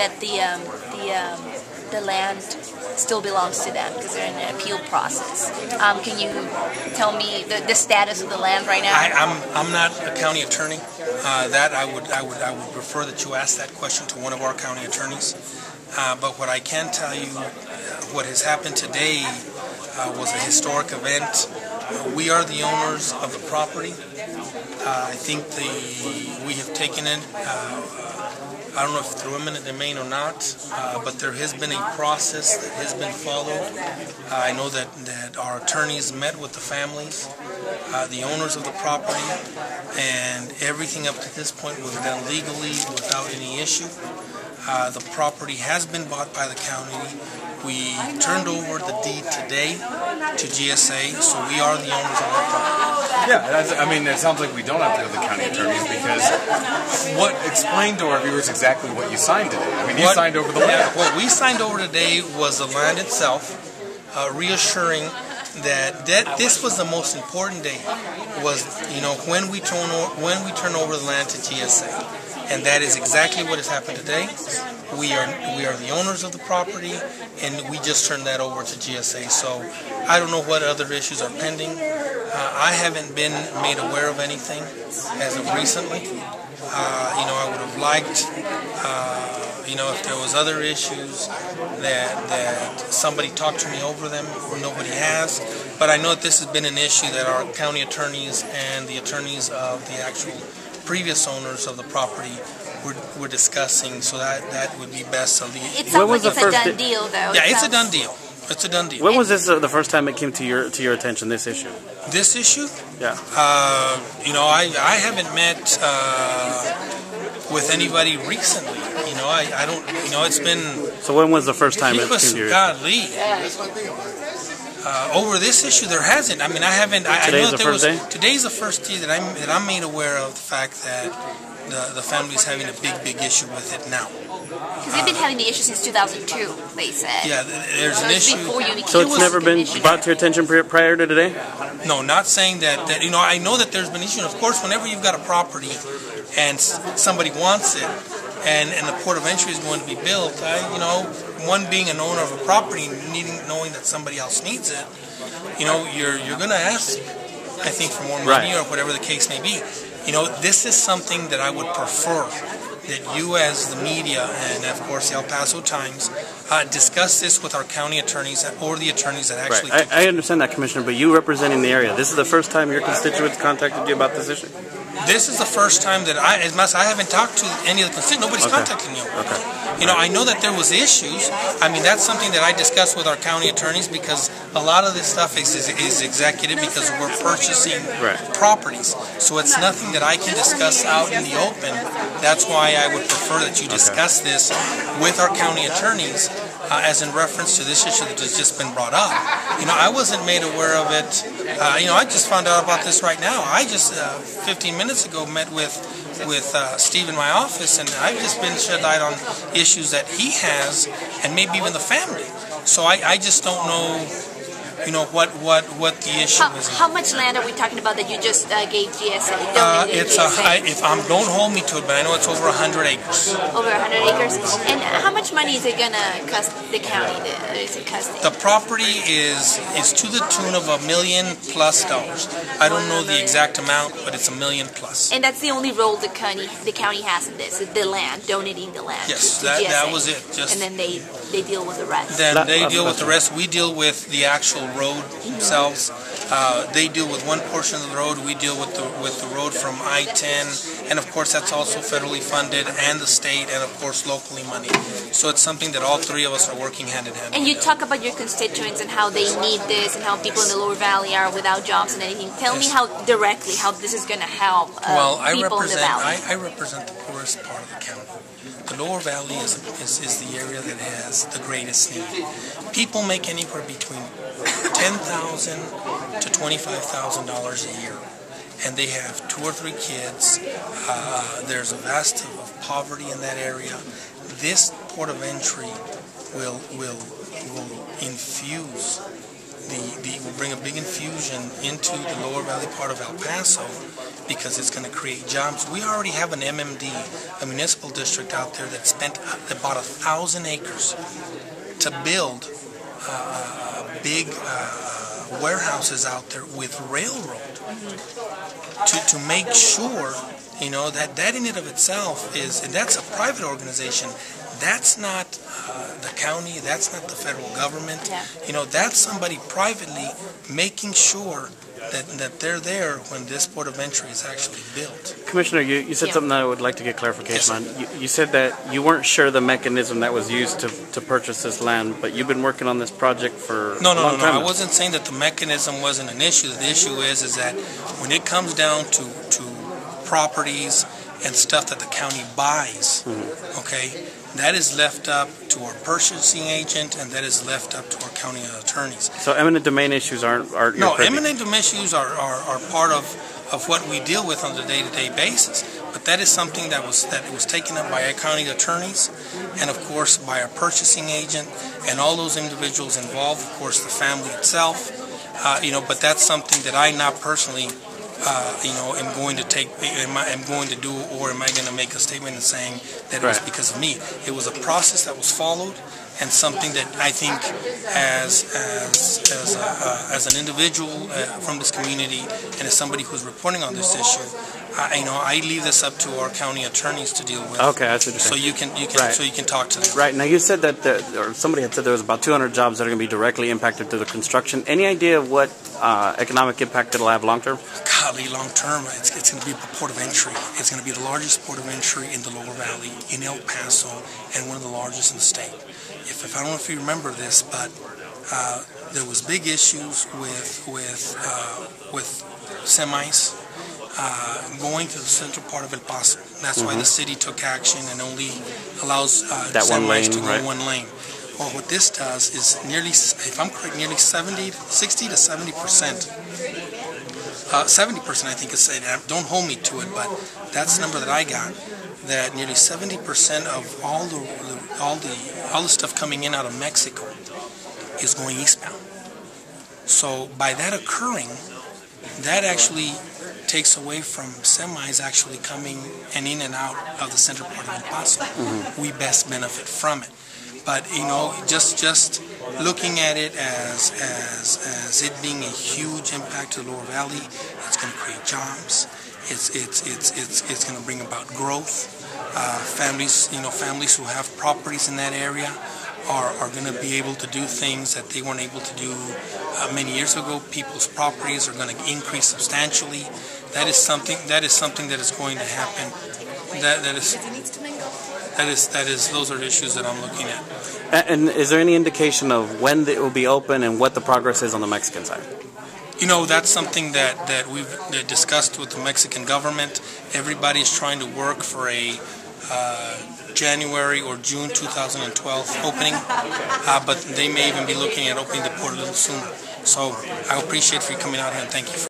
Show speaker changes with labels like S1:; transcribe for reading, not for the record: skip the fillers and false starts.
S1: that the land still belongs to them because they're in an appeal process. Can you tell me the status of the land right now?
S2: I'm not a county attorney. That I would prefer that you ask that question to one of our county attorneys. But what I can tell you, what has happened today was a historic event. We are the owners of the property. I think we have taken it, I don't know if through eminent domain or not, but there has been a process that has been followed. I know that our attorneys met with the families, the owners of the property, and everything up to this point was done legally without any issue. The property has been bought by the county. We turned over the deed today to GSA, so we are the owners of that property.
S3: Yeah, I mean, it sounds like we don't have to go to the county attorneys because explain to our viewers exactly what you signed today. I mean, you signed over the land.
S2: Yeah, what we signed over today was the land itself, reassuring that this was the most important day. Was when we turn over the land to GSA, and that is exactly what has happened today. We are the owners of the property, and we just turned that over to GSA. So I don't know what other issues are pending. I haven't been made aware of anything as of recently. I would have liked, if there was other issues that somebody talked to me over them, or nobody has. But I know that this has been an issue that our county attorneys and the attorneys of the actual previous owners of the property we're discussing, so that would be best to leave.
S1: It sounds like it's a done deal, though.
S2: Yeah, it's a done deal. It's a done deal.
S4: When was this the first time it came to your attention? This issue.
S2: This issue?
S4: Yeah.
S2: I haven't met with anybody recently. I don't. It's been.
S4: So when was the first time it came to your attention?
S2: Over this issue, there hasn't. I mean, I haven't.
S4: Today's the first day?
S2: Today's the first day that I'm made aware of the fact that the family's having a big issue with it now.
S1: Because they've been having the issue since 2002, they said.
S2: Yeah, there's an issue.
S1: So
S4: it's never been brought to your attention prior to today?
S2: No, not saying that. I know that there's been issues. Of course, whenever you've got a property and somebody wants it, and the port of entry is going to be built, one being an owner of a property and knowing that somebody else needs it, you're going to ask, I think, for more money or whatever the case may be. This is something that I would prefer that you as the media and, of course, the El Paso Times discuss this with our county attorneys or the attorneys that actually...
S4: Right. I understand that, Commissioner, but you representing the area, this is the first time your constituents contacted you about this issue?
S2: This is the first time that I haven't talked to any of the constituents. Nobody's contacted me.
S4: Okay.
S2: I know that there was issues. I mean, that's something that I discussed with our county attorneys because a lot of this stuff is executive because we're purchasing properties. So it's nothing that I can discuss out in the open. That's why I would prefer that you discuss this with our county attorneys as in reference to this issue that has just been brought up. I wasn't made aware of it. I just found out about this right now. I just 15 minutes ago met with Steve in my office, and I've just been shed light on issues that he has, and maybe even the family. So I just don't know, what the issue is.
S1: How much land are we talking about that you just gave GSA?
S2: Don't hold me to it, but I know it's over 100 acres.
S1: Over 100 acres? And how much money is it going to cost the county?
S2: The property is to the tune of $1 million+. I don't know the exact amount, but it's $1 million+.
S1: And that's the only role the county has in this, the land, donating the land.
S2: Yes,
S1: to GSA.
S2: that was it.
S1: And then they deal with the rest.
S2: Then they deal with the rest. We deal with the actual road themselves. They deal with one portion of the road. We deal with the road from I-10, and of course that's also federally funded, and the state, and of course locally money. So it's something that all three of us are working hand in hand.
S1: And you talk about your constituents and how they need this, and how people in the Lower Valley are without jobs and anything. Tell me how this is going to help people in the valley.
S2: I represent the poorest part of the county. The Lower Valley is the area that has the greatest need. People make anywhere between $10,000 to $25,000 a year, and they have 2 or 3 kids. There's a vast of poverty in that area. This port of entry will infuse will bring a big infusion into the Lower Valley part of El Paso, because it's going to create jobs. We already have an MMD, a municipal district out there that bought 1,000 acres to build big warehouses out there with railroad to make sure, that in and of itself is, and that's a private organization. That's not the county, that's not the federal government.
S1: Yeah.
S2: That's somebody privately making sure that they're there when this port of entry is actually built.
S4: Commissioner, you said something that I would like to get clarification on. You said that you weren't sure the mechanism that was used to purchase this land, but you've been working on this project for a long time now.
S2: I wasn't saying that the mechanism wasn't an issue. The issue is that when it comes down to properties and stuff that the county buys, okay, that is left up to our purchasing agent, and that is left up to our county attorneys.
S4: So eminent domain issues aren't your
S2: No,
S4: privy.
S2: eminent domain issues are part of what we deal with on a day-to-day basis. But that is something that was taken up by our county attorneys, and of course by our purchasing agent, and all those individuals involved. Of course, the family itself. But that's something that I not personally. Am going to do, or am I going to make a statement and saying that it was because of me? It was a process that was followed, and something that I think, as an individual from this community, and as somebody who's reporting on this issue, I leave this up to our county attorneys to deal with.
S4: Okay, that's what you're saying.
S2: So you can talk to them.
S4: Right now, you said that, or somebody had said there was about 200 jobs that are going to be directly impacted through the construction. Any idea of what economic impact it'll have long term?
S2: Golly, long term, it's going to be the port of entry. It's going to be the largest port of entry in the Lower Valley, in El Paso, and one of the largest in the state. If I don't know if you remember this, but there was big issues with semis going to the central part of El Paso. That's why the city took action and only allows semis to go one lane. Well, what this does is nearly, if I'm correct, nearly 60 to 70%. 70%, I think, is said. Don't hold me to it, but that's the number that I got. That nearly 70% of all the stuff coming in out of Mexico is going eastbound. So by that occurring, that actually takes away from semis actually coming in and out of the central part of El Paso. We best benefit from it. But just looking at it as it being a huge impact to the Lower Valley, it's going to create jobs. It's going to bring about growth. Families who have properties in that area are going to be able to do things that they weren't able to do many years ago. People's properties are going to increase substantially. That is something that is going to happen. Those are the issues that I'm looking at.
S4: And is there any indication of when it will be open and what the progress is on the Mexican side?
S2: That's something that we've discussed with the Mexican government. Everybody's trying to work for a January or June 2012 opening, but they may even be looking at opening the port a little sooner. So I appreciate for you coming out here, and thank you.